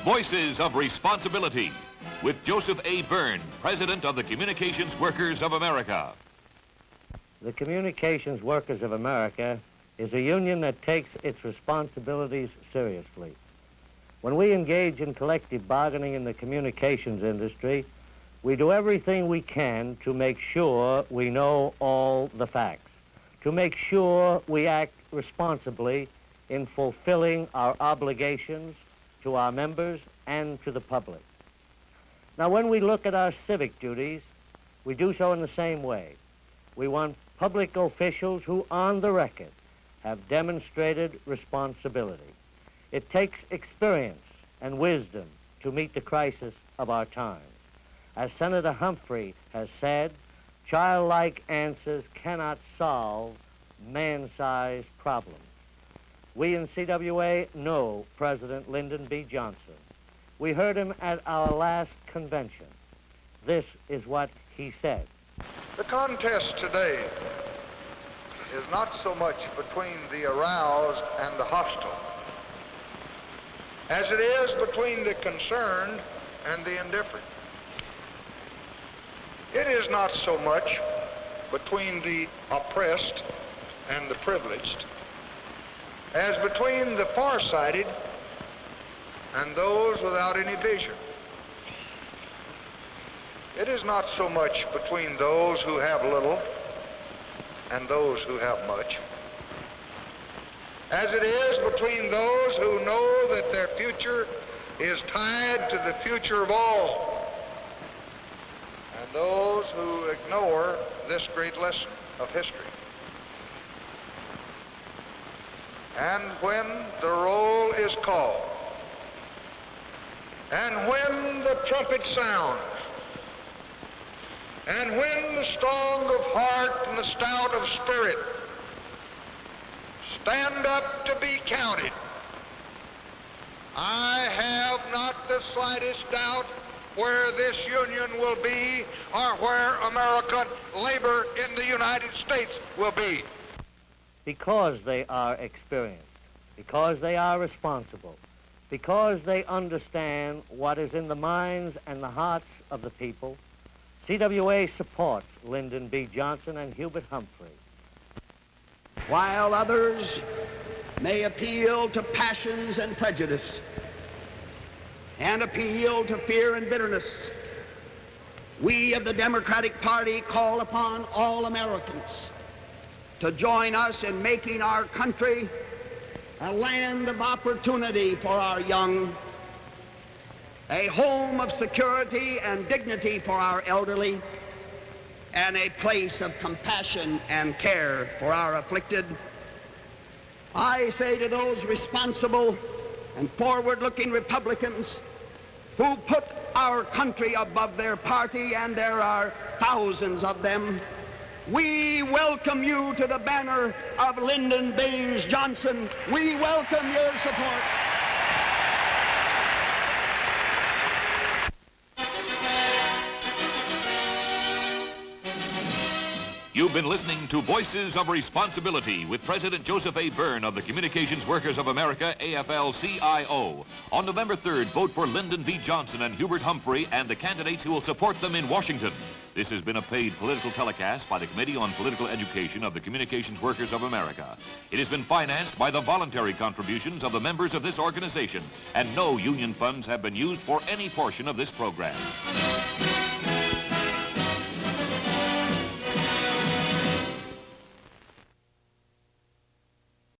Voices of Responsibility with Joseph A. Byrne, President of the Communications Workers of America. The Communications Workers of America is a union that takes its responsibilities seriously. When we engage in collective bargaining in the communications industry, we do everything we can to make sure we know all the facts, to make sure we act responsibly in fulfilling our obligations to our members and to the public. Now, when we look at our civic duties, we do so in the same way. We want public officials who, on the record, have demonstrated responsibility. It takes experience and wisdom to meet the crisis of our times. As Senator Humphrey has said, childlike answers cannot solve man-sized problems. We in CWA know President Lyndon B. Johnson. We heard him at our last convention. This is what he said. The contest today is not so much between the aroused and the hostile as it is between the concerned and the indifferent. It is not so much between the oppressed and the privileged as between the farsighted and those without any vision. It is not so much between those who have little and those who have much as it is between those who know that their future is tied to the future of all and those who ignore this great lesson of history. And when the roll is called, and when the trumpet sounds, and when the strong of heart and the stout of spirit stand up to be counted, I have not the slightest doubt where this union will be or where American labor in the United States will be. Because they are experienced, because they are responsible, because they understand what is in the minds and the hearts of the people, CWA supports Lyndon B. Johnson and Herbert Humphrey. While others may appeal to passions and prejudice and appeal to fear and bitterness, we of the Democratic Party call upon all Americans to join us in making our country a land of opportunity for our young, a home of security and dignity for our elderly, and a place of compassion and care for our afflicted. I say to those responsible and forward-looking Republicans who put our country above their party, and there are thousands of them, we welcome you to the banner of Lyndon B. Johnson. We welcome your support. You've been listening to Voices of Responsibility with President Joseph A. Byrne of the Communications Workers of America, AFL-CIO. On November 3rd, vote for Lyndon B. Johnson and Herbert Humphrey and the candidates who will support them in Washington. This has been a paid political telecast by the Committee on Political Education of the Communications Workers of America. It has been financed by the voluntary contributions of the members of this organization, and no union funds have been used for any portion of this program.